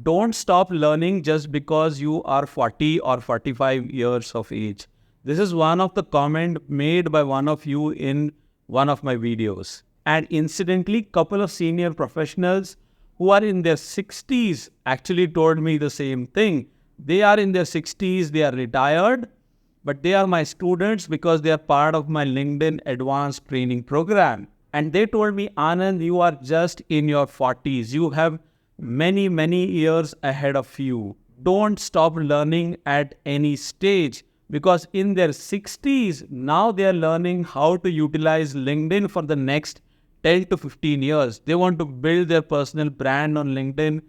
Don't stop learning just because you are 40 or 45 years of age. This is one of the comment made by one of you in one of my videos. And incidentally, couple of senior professionals who are in their 60s actually told me the same thing. They are in their 60s, they are retired, but they are my students because they are part of my LinkedIn advanced training program. And they told me, Anand, you are just in your 40s. You have many, many years ahead of you. Don't stop learning at any stage, because in their 60s, now they are learning how to utilize LinkedIn for the next 10 to 15 years. They want to build their personal brand on LinkedIn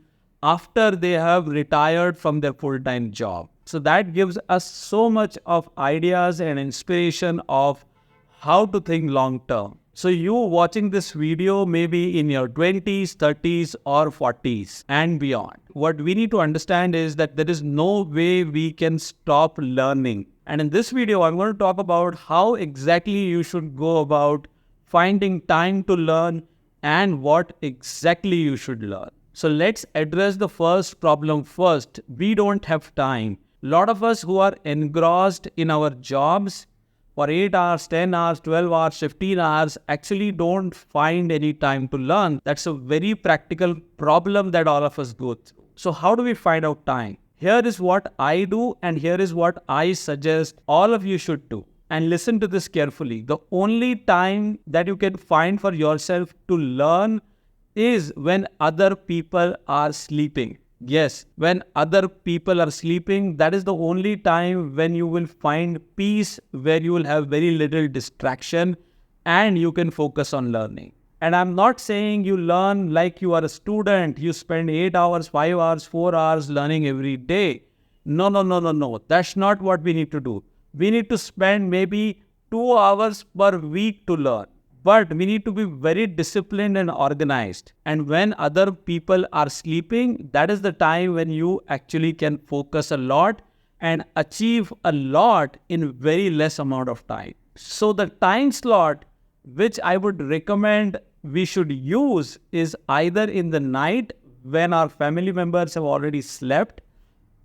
after they have retired from their full-time job. So that gives us so much of ideas and inspiration of how to think long term. So you watching this video maybe in your 20s, 30s or 40s and beyond. What we need to understand is that there is no way we can stop learning. And in this video, I'm going to talk about how exactly you should go about finding time to learn and what exactly you should learn. So let's address the first problem first. We don't have time. A lot of us who are engrossed in our jobs for 8 hours, 10 hours, 12 hours, 15 hours actually don't find any time to learn. That's a very practical problem that all of us go through. So how do we find out time? Here is what I do and here is what I suggest all of you should do. And listen to this carefully. The only time that you can find for yourself to learn is when other people are sleeping. Yes, when other people are sleeping, that is the only time when you will find peace, where you will have very little distraction and you can focus on learning. And I'm not saying you learn like you are a student. You spend 8 hours, 5 hours, 4 hours learning every day. No. That's not what we need to do. We need to spend maybe 2 hours per week to learn. But we need to be very disciplined and organized. And when other people are sleeping, that is the time when you actually can focus a lot and achieve a lot in very less amount of time. So the time slot which I would recommend we should use is either in the night when our family members have already slept,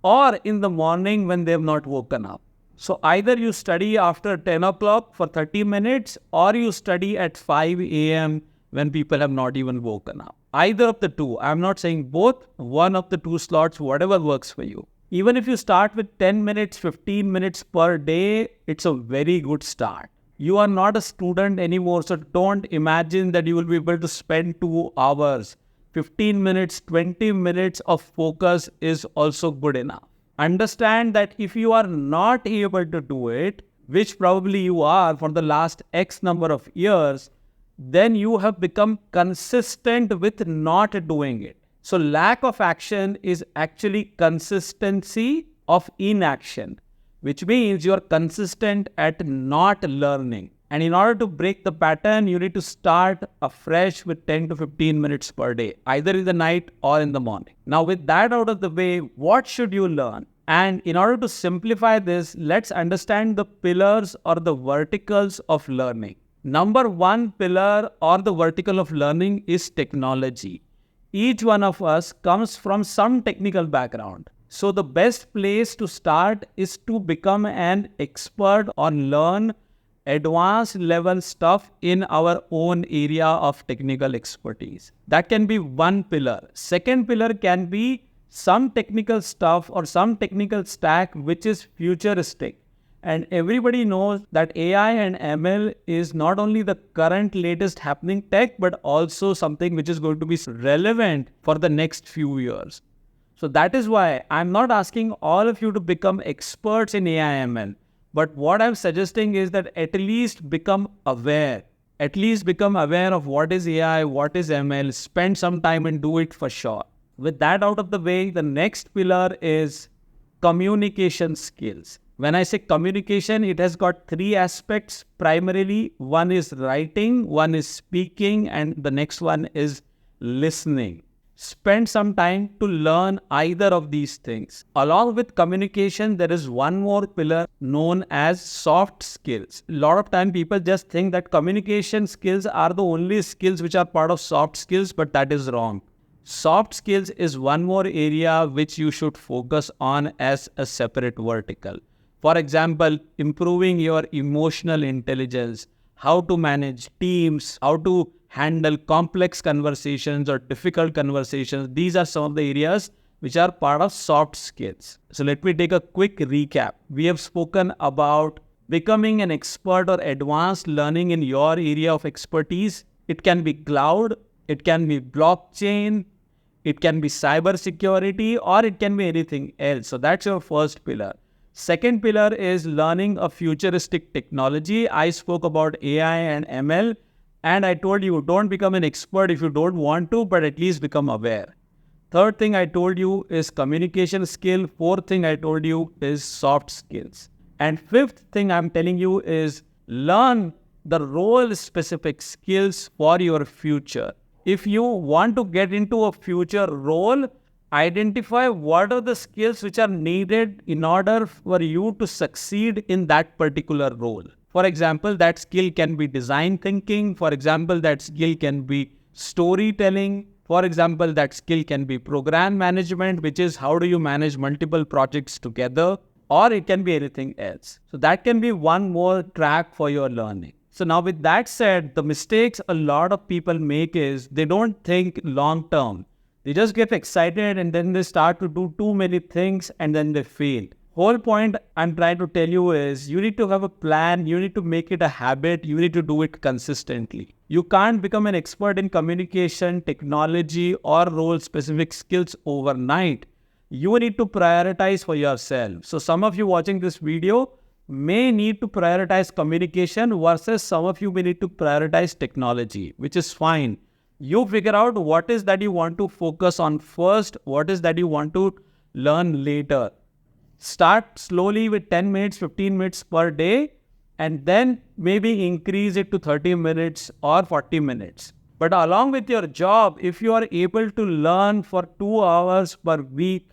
or in the morning when they have not woken up. So either you study after 10 o'clock for 30 minutes or you study at 5 a.m. when people have not even woken up. Either of the two. I'm not saying both. One of the two slots, whatever works for you. Even if you start with 10 minutes, 15 minutes per day, it's a very good start. You are not a student anymore, so don't imagine that you will be able to spend 2 hours. 15 minutes, 20 minutes of focus is also good enough. Understand that if you are not able to do it, which probably you are for the last X number of years, then you have become consistent with not doing it. So lack of action is actually consistency of inaction, which means you are consistent at not learning. And in order to break the pattern, you need to start afresh with 10 to 15 minutes per day, either in the night or in the morning. Now, with that out of the way, what should you learn? And in order to simplify this, let's understand the pillars or the verticals of learning. Number one pillar or the vertical of learning is technology. Each one of us comes from some technical background. So the best place to start is to become an expert or learn advanced level stuff in our own area of technical expertise. That can be one pillar. Second pillar can be some technical stuff or some technical stack which is futuristic. And everybody knows that AI and ML is not only the current latest happening tech, but also something which is going to be relevant for the next few years. So that is why I'm not asking all of you to become experts in AI ML. But what I'm suggesting is that at least become aware. At least become aware of what is AI, what is ML, spend some time and do it for sure. With that out of the way, the next pillar is communication skills. When I say communication, it has got three aspects primarily. One is writing, one is speaking, and the next one is listening. Spend some time to learn either of these things. Along with communication, there is one more pillar known as soft skills. A lot of time people just think that communication skills are the only skills which are part of soft skills, but that is wrong. Soft skills is one more area which you should focus on as a separate vertical. For example, improving your emotional intelligence, how to manage teams, how to handle complex conversations or difficult conversations. These are some of the areas which are part of soft skills. So let me take a quick recap. We have spoken about becoming an expert or advanced learning in your area of expertise. It can be cloud, it can be blockchain, it can be cyber security, or it can be anything else. So that's your first pillar. Second pillar is learning a futuristic technology. I spoke about AI and ML, and I told you don't become an expert if you don't want to, but at least become aware. Third thing I told you is communication skill. Fourth thing I told you is soft skills. And fifth thing I'm telling you is learn the role-specific skills for your future. If you want to get into a future role, identify what are the skills which are needed in order for you to succeed in that particular role. For example, that skill can be design thinking. For example, that skill can be storytelling. For example, that skill can be program management, which is how do you manage multiple projects together, or it can be anything else. So that can be one more track for your learning. So now with that said, the mistakes a lot of people make is they don't think long term. They just get excited and then they start to do too many things and then they fail. Whole point I'm trying to tell you is you need to have a plan, you need to make it a habit, you need to do it consistently. You can't become an expert in communication, technology, or role-specific skills overnight. You need to prioritize for yourself. So some of you watching this video may need to prioritize communication versus some of you may need to prioritize technology, which is fine. You figure out what is that you want to focus on first, what is that you want to learn later. Start slowly with 10 minutes, 15 minutes per day, and then maybe increase it to 30 minutes or 40 minutes. But along with your job, if you are able to learn for 2 hours per week,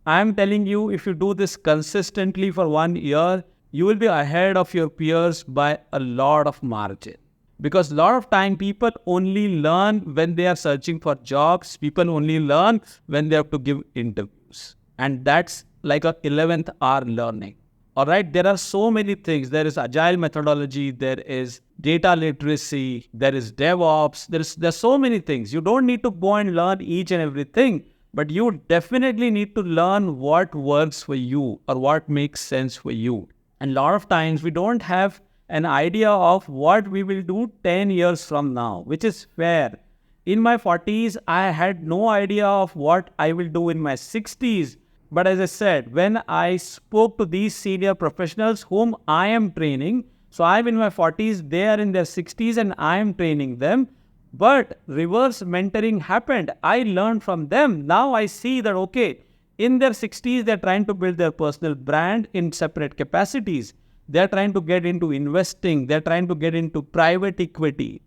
I'm telling you, if you do this consistently for 1 year, you will be ahead of your peers by a lot of margin. Because a lot of time people only learn when they are searching for jobs. People only learn when they have to give interviews. And that's like a 11th hour learning. All right, there are so many things. There is agile methodology, there is data literacy, there is DevOps, there's so many things. You don't need to go and learn each and everything, but you definitely need to learn what works for you or what makes sense for you. And a lot of times we don't have an idea of what we will do 10 years from now, which is fair. In my 40s, I had no idea of what I will do in my 60s. But as I said, when I spoke to these senior professionals whom I am training, so I'm in my 40s, they are in their 60s and I am training them. But reverse mentoring happened. I learned from them. Now I see that, okay, in their 60s, they're trying to build their personal brand in separate capacities. They're trying to get into investing. They're trying to get into private equity.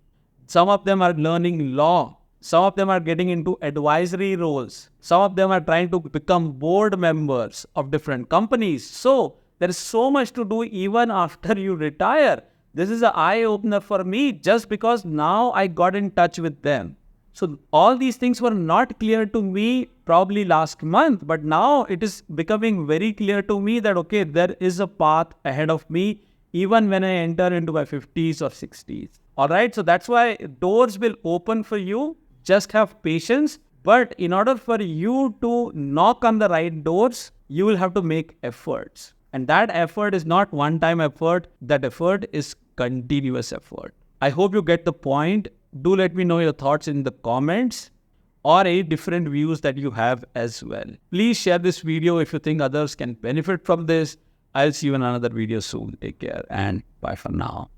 Some of them are learning law. Some of them are getting into advisory roles. Some of them are trying to become board members of different companies. So there is so much to do even after you retire. This is an eye-opener for me just because now I got in touch with them. So all these things were not clear to me probably last month, but now it is becoming very clear to me that, okay, there is a path ahead of me even when I enter into my 50s or 60s. All right, so that's why doors will open for you. Just have patience. But in order for you to knock on the right doors, you will have to make efforts. And that effort is not one-time effort. That effort is continuous effort. I hope you get the point. Do let me know your thoughts in the comments or any different views that you have as well. Please share this video if you think others can benefit from this. I'll see you in another video soon. Take care and bye for now.